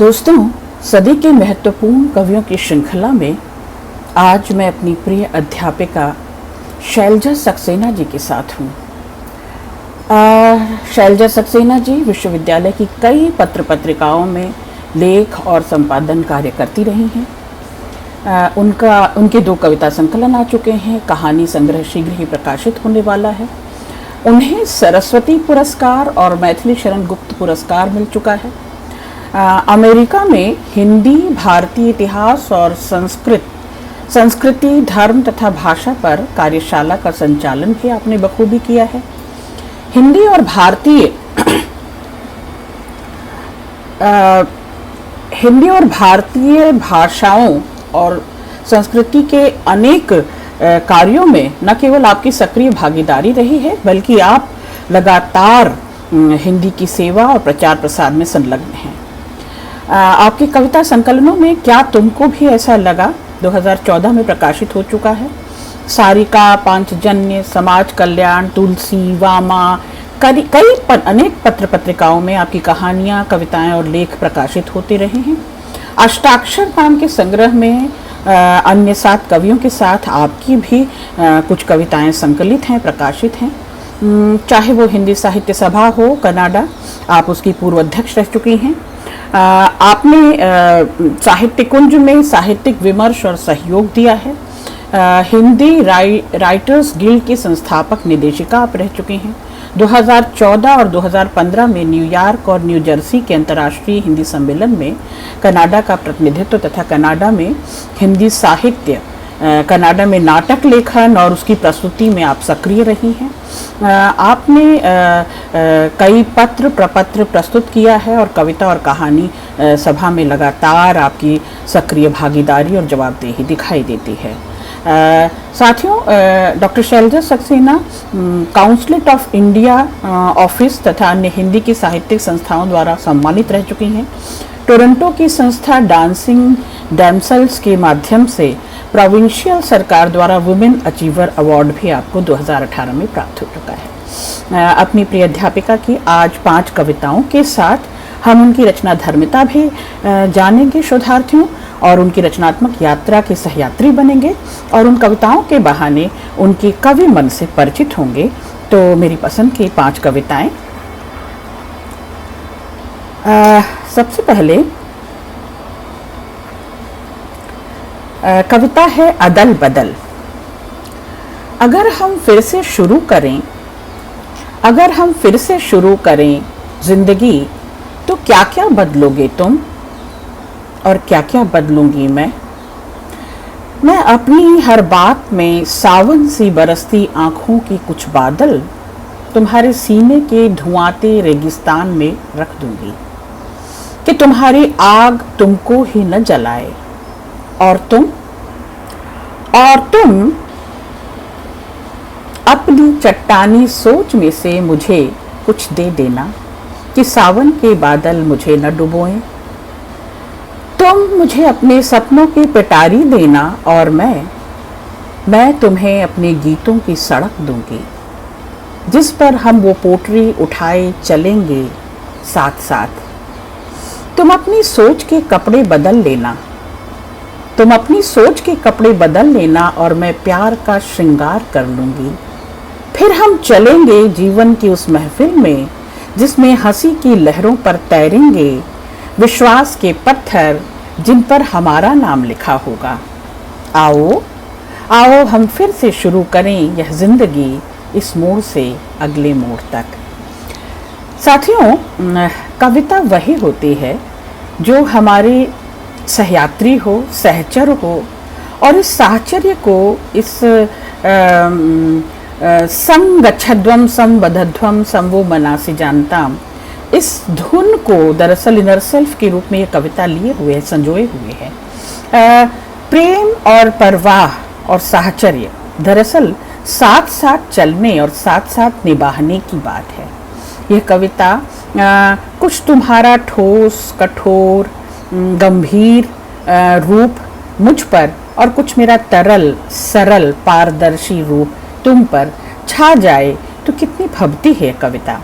दोस्तों, सदी के महत्वपूर्ण कवियों की श्रृंखला में आज मैं अपनी प्रिय अध्यापिका शैलजा सक्सेना जी के साथ हूँ। शैलजा सक्सेना जी विश्वविद्यालय की कई पत्र पत्रिकाओं में लेख और संपादन कार्य करती रही हैं। उनके 2 कविता संकलन आ चुके हैं। कहानी संग्रह शीघ्र ही प्रकाशित होने वाला है। उन्हें सरस्वती पुरस्कार और मैथिली शरण गुप्त पुरस्कार मिल चुका है। अमेरिका में हिंदी, भारतीय इतिहास और संस्कृति, धर्म तथा भाषा पर कार्यशाला का संचालन भी आपने बखूबी किया है। हिंदी और भारतीय भाषाओं और संस्कृति के अनेक कार्यों में न केवल आपकी सक्रिय भागीदारी रही है, बल्कि आप लगातार हिंदी की सेवा और प्रचार प्रसार में संलग्न हैं। आपके कविता संकलनों में क्या तुमको भी ऐसा लगा 2014 में प्रकाशित हो चुका है। सारिका, पांचजन्य, समाज कल्याण, तुलसी, वामा, अनेक पत्र पत्रिकाओं में आपकी कहानियां, कविताएं और लेख प्रकाशित होते रहे हैं। अष्टाक्षर नाम के संग्रह में अन्य 7 कवियों के साथ आपकी भी कुछ कविताएं संकलित हैं, प्रकाशित हैं। चाहे वो हिंदी साहित्य सभा हो कनाडा, आप उसकी पूर्व अध्यक्ष रह चुकी हैं। आपने साहित्य कुंज में साहित्यिक विमर्श और सहयोग दिया है। हिंदी राइटर्स गिल्ड की संस्थापक निदेशिका आप रह चुकी हैं। 2014 और 2015 में न्यूयॉर्क और न्यू जर्सी के अंतर्राष्ट्रीय हिंदी सम्मेलन में कनाडा का प्रतिनिधित्व तथा कनाडा में हिंदी साहित्य, कनाडा में नाटक लेखन और उसकी प्रस्तुति में आप सक्रिय रही हैं। आपने कई पत्र प्रपत्र प्रस्तुत किया है और कविता और कहानी सभा में लगातार आपकी सक्रिय भागीदारी और जवाबदेही दिखाई देती है। साथियों, doctor Shailaja Saxena council of India office तथा अन्य हिंदी की साहित्यिक संस्थाओं द्वारा सम्मानित रह चुकी हैं। टोरंटो की संस्था डांसिंग डैमसेल्स के माध्यम से प्रोविंशियल सरकार द्वारा वुमेन अचीवर अवार्ड भी आपको 2018 में प्राप्त हो चुका है। अपनी प्रिय अध्यापिका की आज 5 कविताओं के साथ हम उनकी रचना धर्मिता भी जानेंगे शोधार्थियों, और उनकी रचनात्मक यात्रा के सहयात्री बनेंगे और उन कविताओं के बहाने उनके कवि मन से परिचित होंगे। तो मेरी पसंद की 5 कविताएं। सबसे पहले कविता है अदल बदल। अगर हम फिर से शुरू करें जिंदगी, तो क्या क्या बदलोगे तुम और क्या क्या बदलूंगी मैं अपनी हर बात में सावन सी बरसती आंखों की कुछ बादल तुम्हारे सीने के धुआंते रेगिस्तान में रख दूंगी, कि तुम्हारी आग तुमको ही न जलाए। और तुम अपनी चट्टानी सोच में से मुझे कुछ दे देना, कि सावन के बादल मुझे न डुबोएं। तुम मुझे अपने सपनों की पिटारी देना, और मैं तुम्हें अपने गीतों की सड़क दूंगी, जिस पर हम वो पोटरी उठाए चलेंगे साथ साथ। तुम अपनी सोच के कपड़े बदल लेना, और मैं प्यार का श्रृंगार कर लूंगी। फिर हम चलेंगे जीवन की उस महफिल में, जिसमें हंसी की लहरों पर तैरेंगे विश्वास के पत्थर, जिन पर हमारा नाम लिखा होगा। आओ हम फिर से शुरू करें यह जिंदगी, इस मोड़ से अगले मोड़ तक। साथियों, कविता वही होती है जो हमारे सहयात्री हो, सहचर हो, और इस साहचर्य को, इस संगच्छध्वम संबद्धध्वम संवो मनासी जानताम, इस धुन को दरअसल इनर सेल्फ के रूप में ये कविता लिए हुए है, संजोए हुए है। प्रेम और परवाह और साहचर्य दरअसल साथ साथ चलने और साथ साथ निभाने की बात है। यह कविता कुछ तुम्हारा ठोस, कठोर, गंभीर रूप मुझ पर, और कुछ मेरा तरल, सरल, पारदर्शी रूप तुम पर छा जाए, तो कितनी भव्य है कविता।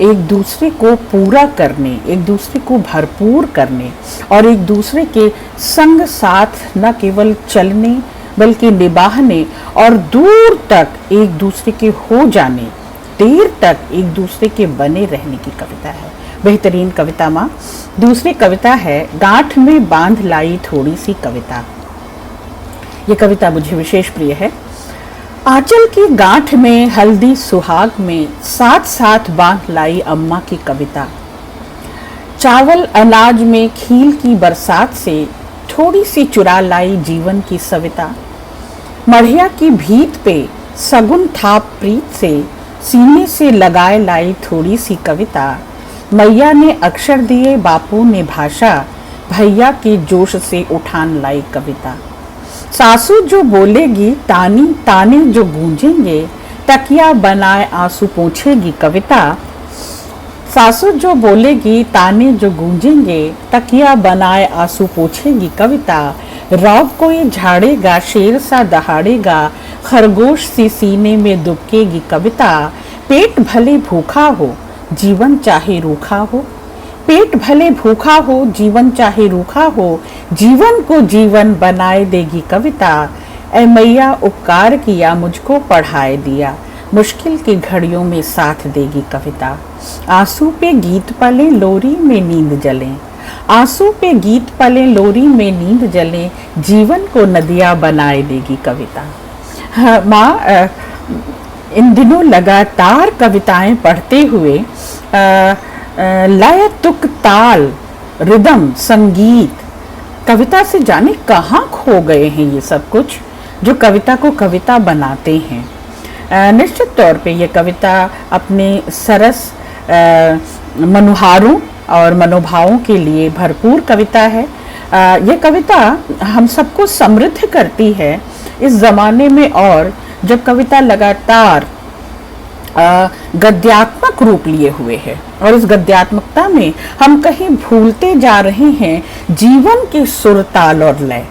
एक दूसरे को पूरा करने, एक दूसरे को भरपूर करने और एक दूसरे के संग साथ न केवल चलने बल्कि निभाने और दूर तक एक दूसरे के हो जाने, देर तक एक दूसरे के बने रहने की कविता है। बेहतरीन कविता माँ। दूसरी कविता है गांठ में बांध लाई थोड़ी सी कविता। ये कविता मुझे विशेष प्रिय है। आंचल की गांठ में हल्दी सुहाग में साथ साथ बांध लाई अम्मा की कविता। चावल अनाज में खील की बरसात से थोड़ी सी चुरा लाई जीवन की सविता। मढ़िया की भीत पे सगुन थाप प्रीत से सीने से लगाए लाई थोड़ी सी कविता। मैया ने अक्षर दिए बापू ने भाषा, भैया के जोश से उठान लाई कविता। सासू जो बोलेगी तानी ताने जो गूंजेंगे, तकिया बनाए आंसू पोंछेगी कविता। सासू जो बोलेगी ताने जो गूंजेंगे, तकिया बनाए आंसू पोंछेगी कविता। रौब कोई झाड़ेगा शेर सा दहाड़ेगा, खरगोश सी सीने में दुबकेगी कविता। पेट भले भूखा हो जीवन चाहे रूखा हो, पेट भले भूखा हो जीवन चाहे रूखा हो, जीवन को जीवन बनाए देगी कविता। ऐ मैया उपकार किया मुझको पढ़ाए दिया, मुश्किल की घड़ियों में साथ देगी कविता। आंसू पे गीत पले लोरी में नींद जले, आंसू पे गीत पले लोरी में नींद जले, जीवन को नदिया बनाए देगी कविता। हाँ, माँ इन दिनों लगातार कविताएं पढ़ते हुए लय तुक ताल रिदम संगीत कविता से जाने कहाँ खो गए हैं ये सब कुछ जो कविता को कविता बनाते हैं। निश्चित तौर पे ये कविता अपने सरस मनुहारों और मनोभावों के लिए भरपूर कविता है। ये कविता हम सबको समृद्ध करती है इस जमाने में, और जब कविता लगातार गद्यात्मक रूप लिए हुए है और इस गद्यात्मकता में हम कहीं भूलते जा रहे हैं जीवन के सुर ताल और लय,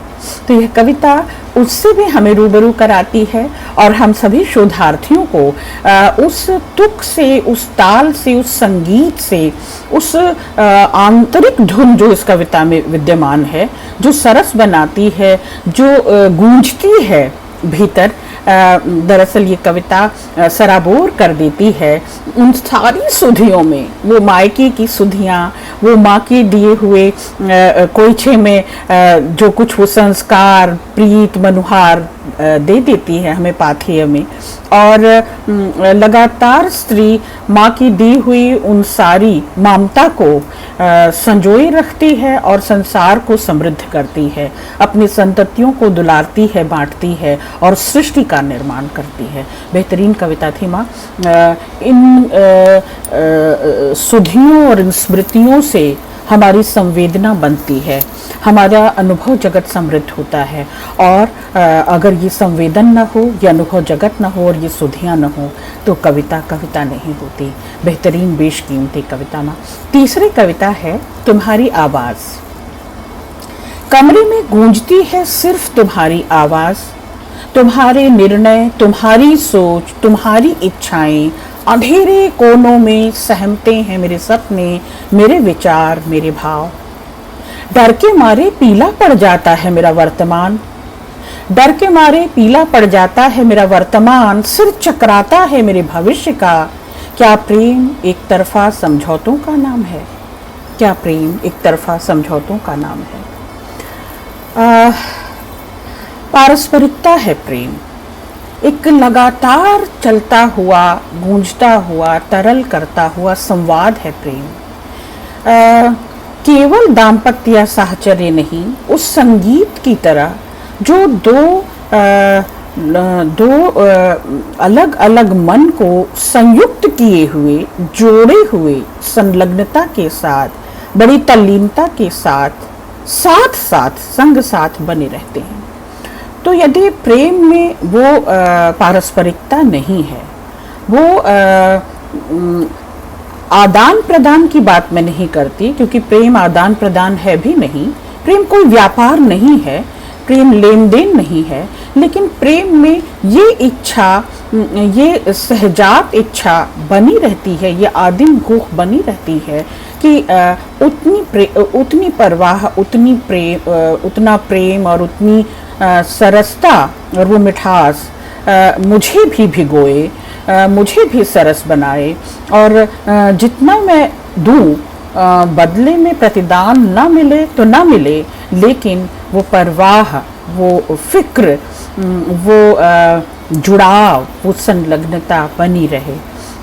तो यह कविता उससे भी हमें रूबरू कराती है और हम सभी शोधार्थियों को उस तुक से, उस ताल से, उस संगीत से, उस आंतरिक धुन जो इस कविता में विद्यमान है, जो सरस बनाती है, जो गूंजती है भीतर, दरअसल ये कविता सराबोर कर देती है उन सारी सुधियों में। वो मायके की सुधियाँ, वो माँ के दिए हुए कोयछे में जो कुछ वो संस्कार, प्रीत, मनुहार दे देती है हमें पाथेय में, और लगातार स्त्री माँ की दी हुई उन सारी ममता को संजोए रखती है और संसार को समृद्ध करती है, अपनी संततियों को दुलारती है, बांटती है और सृष्टि का निर्माण करती है। बेहतरीन कविता थी माँ। इन सुधियों और इन स्मृतियों से हमारी संवेदना बनती है, हमारा अनुभव जगत समृद्ध होता है, और अगर ये संवेदन न हो, ये अनुभव जगत न हो और ये सुधियाँ न हो तो कविता कविता नहीं होती। बेहतरीन बेशकीमती कविता माँ। तीसरी कविता है तुम्हारी आवाज़। कमरे में गूंजती है सिर्फ तुम्हारी आवाज़, तुम्हारे निर्णय, तुम्हारी सोच, तुम्हारी इच्छाएं, अंधेरे कोनों में सहमते हैं मेरे सपने, मेरे विचार, मेरे भाव। डर के मारे पीला पड़ जाता है मेरा वर्तमान, डर के मारे पीला पड़ जाता है मेरा वर्तमान, सिर चकराता है मेरे भविष्य का। क्या प्रेम एक तरफा समझौतों का नाम है? क्या प्रेम एक तरफा समझौतों का नाम है? पारस्परिकता है प्रेम, एक लगातार चलता हुआ, गूंजता हुआ, तरल करता हुआ संवाद है प्रेम। केवल दाम्पत्य या साहचर्य नहीं, उस संगीत की तरह जो दो अलग अलग मन को संयुक्त किए हुए, जोड़े हुए, संलग्नता के साथ, बड़ी तल्लीनता के साथ, साथ साथ संग साथ बने रहते हैं। तो यदि प्रेम में वो पारस्परिकता नहीं है, वो आदान प्रदान की बात मैं नहीं करती, क्योंकि प्रेम आदान प्रदान है भी नहीं, प्रेम कोई व्यापार नहीं है, प्रेम लेन देन नहीं है, लेकिन प्रेम में ये इच्छा, ये सहजात इच्छा बनी रहती है, ये आदिम भूख बनी रहती है कि उतनी परवाह, उतना प्रेम और उतनी सरसता और वो मिठास मुझे भी भिगोए, मुझे भी सरस बनाए, और जितना मैं दूं बदले में प्रतिदान ना मिले तो ना मिले, लेकिन वो परवाह, वो फिक्र, वो जुड़ाव, वो संलग्नता बनी रहे।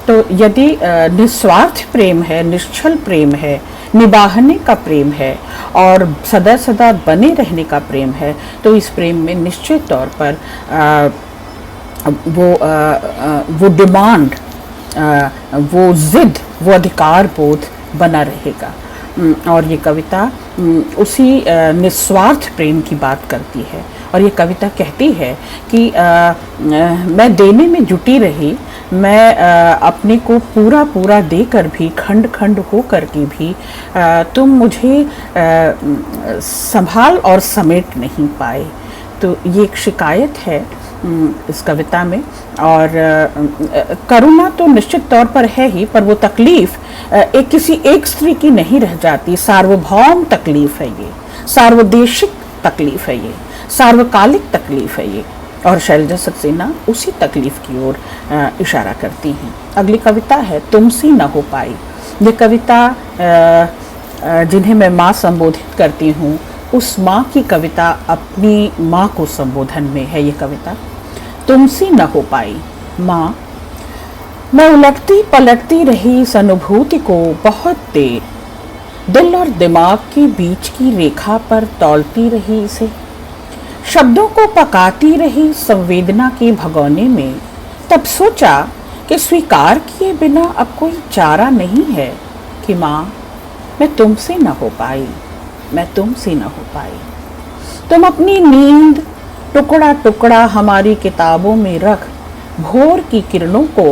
तो यदि निस्वार्थ प्रेम है, निश्चल प्रेम है, निभाने का प्रेम है और सदा सदा बने रहने का प्रेम है, तो इस प्रेम में निश्चित तौर पर वो डिमांड, वो जिद, वो अधिकार बोध बना रहेगा। और ये कविता उसी निस्वार्थ प्रेम की बात करती है। और ये कविता कहती है कि मैं देने में जुटी रही, मैं अपने को पूरा पूरा देकर भी, खंड खंड हो कर के भी तुम मुझे संभाल और समेट नहीं पाए। तो ये एक शिकायत है इस कविता में। और करुणा तो निश्चित तौर पर है ही, पर वो तकलीफ किसी एक स्त्री की नहीं रह जाती, सार्वभौम तकलीफ है ये, सार्वदेशिक तकलीफ है ये, सार्वकालिक तकलीफ है ये। और शैलजा सक्सेना उसी तकलीफ की ओर इशारा करती हैं। अगली कविता है तुमसे न हो पाई। ये कविता जिन्हें मैं माँ संबोधित करती हूँ, उस माँ की कविता, अपनी माँ को संबोधन में है ये कविता। तुमसे न हो पाई माँ, मैं उलटती पलटती रही इस अनुभूति को बहुत देर, दिल और दिमाग के बीच की रेखा पर तौलती रही इसे, शब्दों को पकाती रही संवेदना के भगोने में। तब सोचा कि स्वीकार किए बिना अब कोई चारा नहीं है कि माँ मैं तुमसे न हो पाई, मैं तुमसे न हो पाई। तुम अपनी नींद टुकड़ा टुकड़ा हमारी किताबों में रख भोर की किरणों को,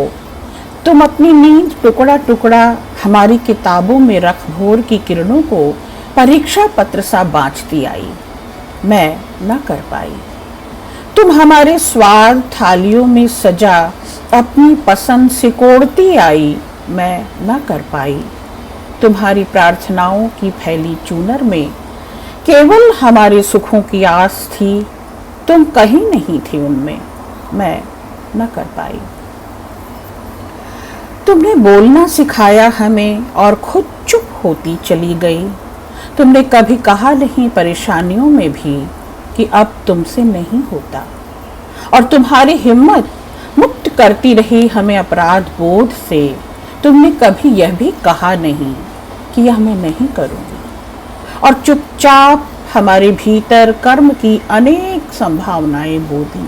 तुम अपनी नींद टुकड़ा टुकड़ा हमारी किताबों में रख भोर की किरणों को परीक्षा पत्र सा बाँचती आई, मैं न कर पाई। तुम हमारे स्वाद थालियों में सजा अपनी पसंद सिकोड़ती आई, मैं न कर पाई। तुम्हारी प्रार्थनाओं की फैली चूनर में केवल हमारे सुखों की आस थी, तुम कहीं नहीं थी उनमें, मैं न कर पाई। तुमने बोलना सिखाया हमें और खुद चुप होती चली गई। तुमने कभी कहा नहीं परेशानियों में भी कि अब तुमसे नहीं होता, और तुम्हारी हिम्मत मुक्त करती रही हमें अपराध बोध से। तुमने कभी यह भी कहा नहीं कि यह मैं नहीं करूँगी, और चुपचाप हमारे भीतर कर्म की अनेक संभावनाएं बोधी।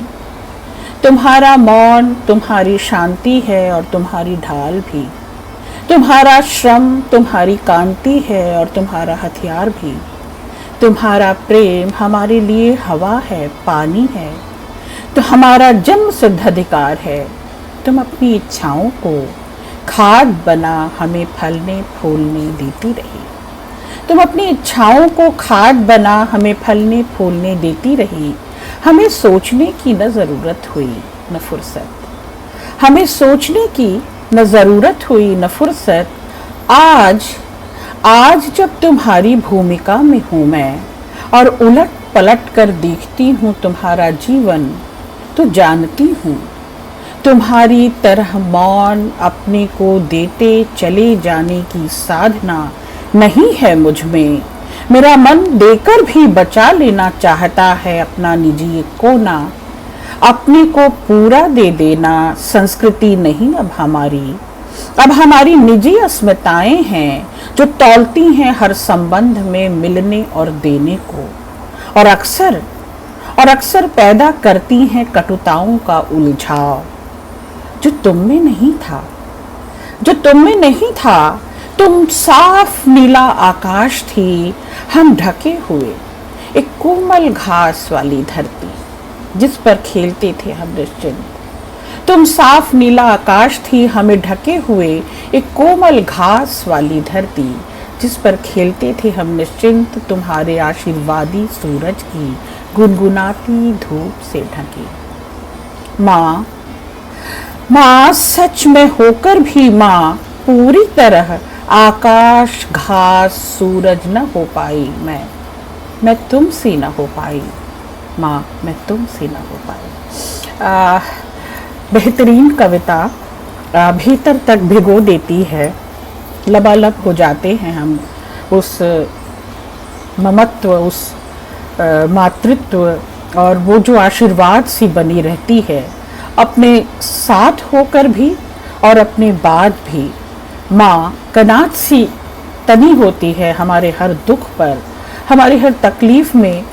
तुम्हारा मौन तुम्हारी शांति है और तुम्हारी ढाल भी, तुम्हारा श्रम तुम्हारी कांति है और तुम्हारा हथियार भी। तुम्हारा प्रेम हमारे लिए हवा है, पानी है, तो हमारा जन्म सिद्ध अधिकार है। तुम अपनी इच्छाओं को खाद बना हमें फलने फूलने देती रही। तुम अपनी इच्छाओं को खाद बना हमें फलने फूलने देती रही। हमें सोचने की न ज़रूरत हुई न फुर्सत, हमें सोचने की न ज़रूरत हुई न फुर्सत। आज जब तुम्हारी भूमिका में हूँ मैं और उलट पलट कर देखती हूँ तुम्हारा जीवन, तो जानती हूँ तुम्हारी तरह मौन अपने को देते चले जाने की साधना नहीं है मुझ में। मेरा मन देकर भी बचा लेना चाहता है अपना निजी एक कोना। अपने को पूरा दे देना संस्कृति नहीं अब हमारी निजी अस्मिताएं हैं जो तौलती हैं हर संबंध में मिलने और देने को, और अक्सर पैदा करती हैं कटुताओं का उलझाव जो तुम में नहीं था। तुम साफ नीला आकाश थी, हम ढके हुए एक कोमल घास वाली धरती जिस पर खेलते थे हम निश्चिंत। तुम साफ नीला आकाश थी, हमें ढके हुए एक कोमल घास वाली धरती जिस पर खेलते थे हम निश्चिंत। तुम्हारे आशीर्वादी सूरज की गुनगुनाती धूप से ढकी। माँ, माँ सच में होकर भी माँ पूरी तरह आकाश, घास, सूरज न हो पाई। मैं तुमसी न हो पाई माँ, मैं तुमसी न हो पाई। बेहतरीन कविता भीतर तक भिगो देती है। लबालब हो जाते हैं हम उस ममत्व, उस मातृत्व और वो जो आशीर्वाद सी बनी रहती है अपने साथ होकर भी और अपने बाद भी। माँ कनात सी तनी होती है हमारे हर दुख पर, हमारी हर तकलीफ में।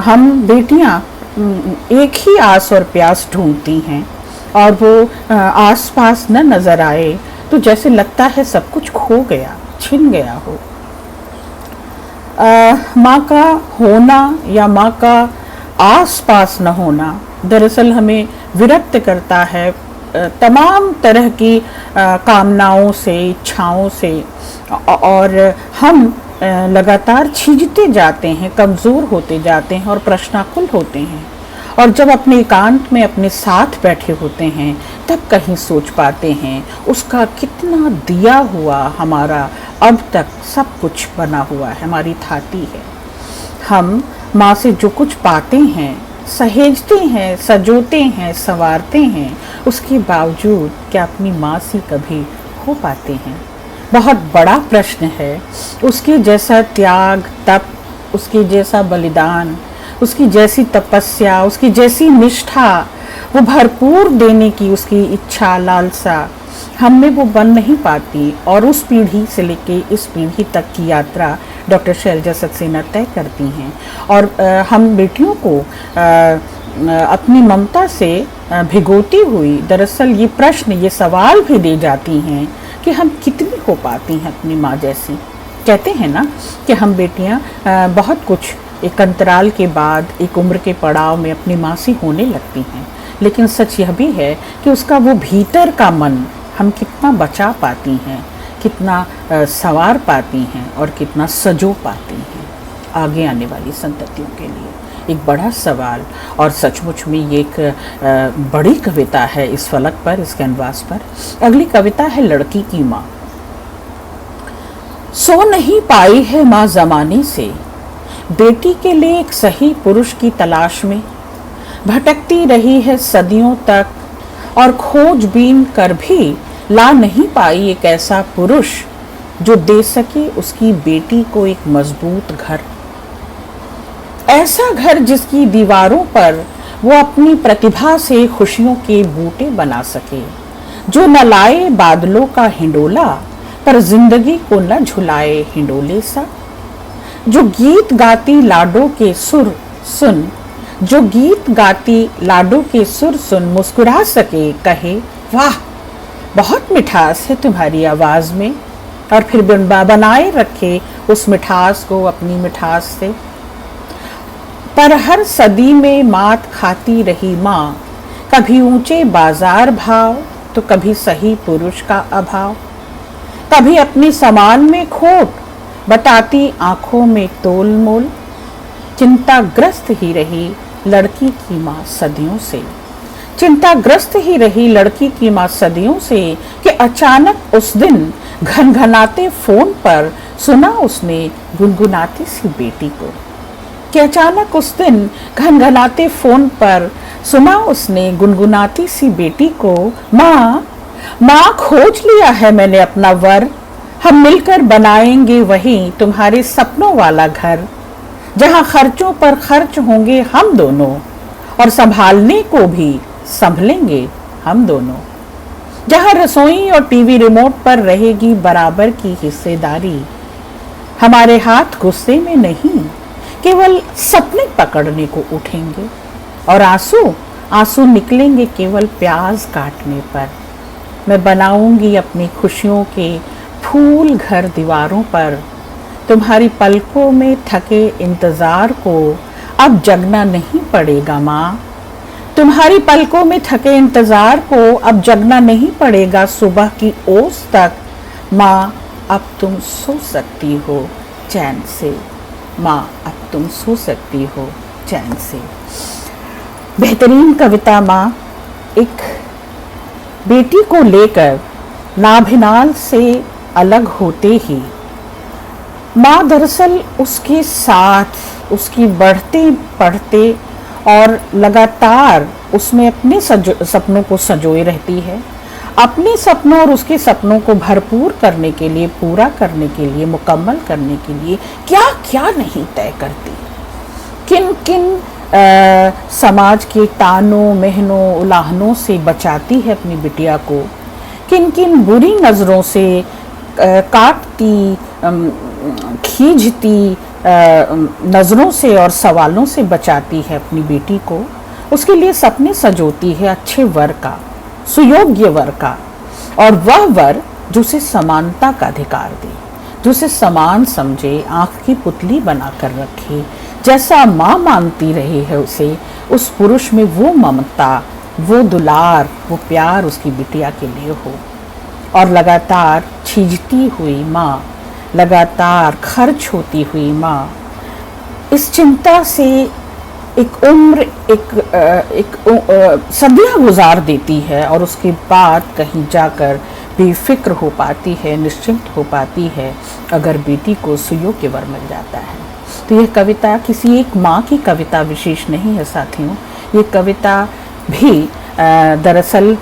हम बेटियाँ एक ही आस और प्यास ढूंढती हैं और वो आस पास न नज़र आए तो जैसे लगता है सब कुछ खो गया, छिन गया हो। माँ का होना या माँ का आस पास न होना दरअसल हमें विरक्त करता है तमाम तरह की कामनाओं से, इच्छाओं से, और हम लगातार छिजते जाते हैं, कमज़ोर होते जाते हैं और प्रश्नाकुल होते हैं। और जब अपने एकांत में अपने साथ बैठे होते हैं तब कहीं सोच पाते हैं उसका कितना दिया हुआ हमारा अब तक सब कुछ बना हुआ है, हमारी थाती है। हम माँ से जो कुछ पाते हैं, सहेजते हैं, सजोते हैं, संवारते हैं, उसके बावजूद क्या अपनी माँ से कभी हो पाते हैं? बहुत बड़ा प्रश्न है। उसके जैसा त्याग, तप, उसके जैसा बलिदान, उसकी जैसी तपस्या, उसकी जैसी निष्ठा, वो भरपूर देने की उसकी इच्छा, लालसा हम में वो बन नहीं पाती। और उस पीढ़ी से लेके इस पीढ़ी तक की यात्रा डॉक्टर शैलजा सक्सेना तय करती हैं। और हम बेटियों को अपनी ममता से भिगोती हुई दरअसल ये प्रश्न, ये सवाल भी दे जाती हैं कि हम कितनी हो पाती हैं अपनी माँ जैसी। कहते हैं ना कि हम बेटियाँ बहुत कुछ एक अंतराल के बाद एक उम्र के पड़ाव में अपनी माँ सी होने लगती हैं, लेकिन सच यह भी है कि उसका वो भीतर का मन हम कितना बचा पाती हैं, कितना संवार पाती हैं और कितना सजो पाती हैं आगे आने वाली संततियों के लिए। एक बड़ा सवाल, और सचमुच में ये एक बड़ी कविता है इस फलक पर, इस कैनवास पर। अगली कविता है लड़की की माँ। सो नहीं पाई है माँ जमाने से, बेटी के लिए एक सही पुरुष की तलाश में भटकती रही है सदियों तक, और खोजबीन कर भी ला नहीं पाई एक ऐसा पुरुष जो दे सके उसकी बेटी को एक मजबूत घर। ऐसा घर जिसकी दीवारों पर वो अपनी प्रतिभा से खुशियों के बूटे बना सके, जो न लाए बादलों का हिंडोला पर जिंदगी को न झुलाए हिंडोले सा, जो गीत गाती लाडों के सुर सुन, जो गीत गाती लाडों के सुर सुन मुस्कुरा सके, कहे वाह बहुत मिठास है तुम्हारी आवाज में, और फिर बनाए रखे उस मिठास को अपनी मिठास से। पर हर सदी में मात खाती रही माँ, कभी ऊंचे बाजार भाव तो कभी सही पुरुष का अभाव, कभी अपनी सामान में खोट बताती आंखों में तोल मोल। चिंताग्रस्त ही रही लड़की की माँ सदियों से, चिंताग्रस्त ही रही लड़की की माँ सदियों से कि अचानक उस दिन घनघनाते फोन पर सुना उसने गुनगुनाती सी बेटी को, कि अचानक उस दिन घनघनाते फोन पर सुना उसने गुनगुनाती सी बेटी को, माँ माँ खोज लिया है मैंने अपना वर, हम मिलकर बनाएंगे वही तुम्हारे सपनों वाला घर, जहाँ खर्चों पर खर्च होंगे हम दोनों और संभालने को भी संभलेंगे हम दोनों, जहाँ रसोई और टीवी रिमोट पर रहेगी बराबर की हिस्सेदारी, हमारे हाथ गुस्से में नहीं केवल सपने पकड़ने को उठेंगे, और आंसू आंसू निकलेंगे केवल प्याज काटने पर। मैं बनाऊंगी अपनी खुशियों के फूल घर दीवारों पर, तुम्हारी पलकों में थके इंतजार को अब जगना नहीं पड़ेगा माँ, तुम्हारी पलकों में थके इंतजार को अब जगना नहीं पड़ेगा सुबह की ओस तक, माँ अब तुम सो सकती हो चैन से, माँ अब तुम सो सकती हो चैन से। बेहतरीन कविता माँ। एक बेटी को लेकर नाभिनाल से अलग होते ही माँ दरअसल उसके साथ, उसकी बढ़ते पढ़ते और लगातार उसमें अपने सपनों को संजोए रहती है। अपने सपनों और उसके सपनों को भरपूर करने के लिए, पूरा करने के लिए, मुकम्मल करने के लिए क्या क्या नहीं तय करती। किन किन समाज के तानों मेहनों उलाहनों से बचाती है अपनी बिटिया को, किन किन बुरी नज़रों से काटती, खींचती नज़रों से और सवालों से बचाती है अपनी बेटी को। उसके लिए सपने सजोती है अच्छे वर का, सुयोग्य वर का, और वह वर जो उसे समानता का अधिकार दे, जो उसे समान समझे, आँख की पुतली बना कर रखे, जैसा माँ मानती रही है उसे, उस पुरुष में वो ममता, वो दुलार, वो प्यार उसकी बिटिया के लिए हो। और लगातार छीजती हुई माँ, लगातार खर्च होती हुई माँ इस चिंता से एक उम्र, एक सदियाँ गुजार देती है और उसके बाद कहीं जाकर बेफिक्र हो पाती है, निश्चिंत हो पाती है अगर बेटी को सुयोग्य वर मिल जाता है। तो यह कविता किसी एक माँ की कविता विशेष नहीं है साथियों, ये कविता भी दरअसल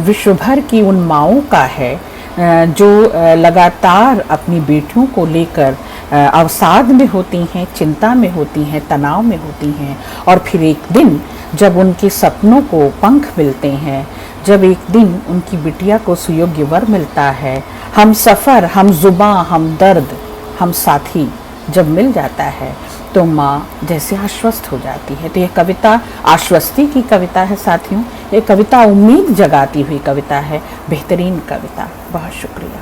विश्व भर की उन माँओं का है जो लगातार अपनी बेटियों को लेकर अवसाद में होती हैं, चिंता में होती हैं, तनाव में होती हैं, और फिर एक दिन जब उनके सपनों को पंख मिलते हैं, जब एक दिन उनकी बिटिया को सुयोग्य वर मिलता है, हम सफ़र, हम जुबां, हम दर्द, हम साथी जब मिल जाता है तो माँ जैसे आश्वस्त हो जाती है। तो यह कविता आश्वस्ति की कविता है साथियों, ये कविता उम्मीद जगाती हुई कविता है, बेहतरीन कविता। बहुत शुक्रिया।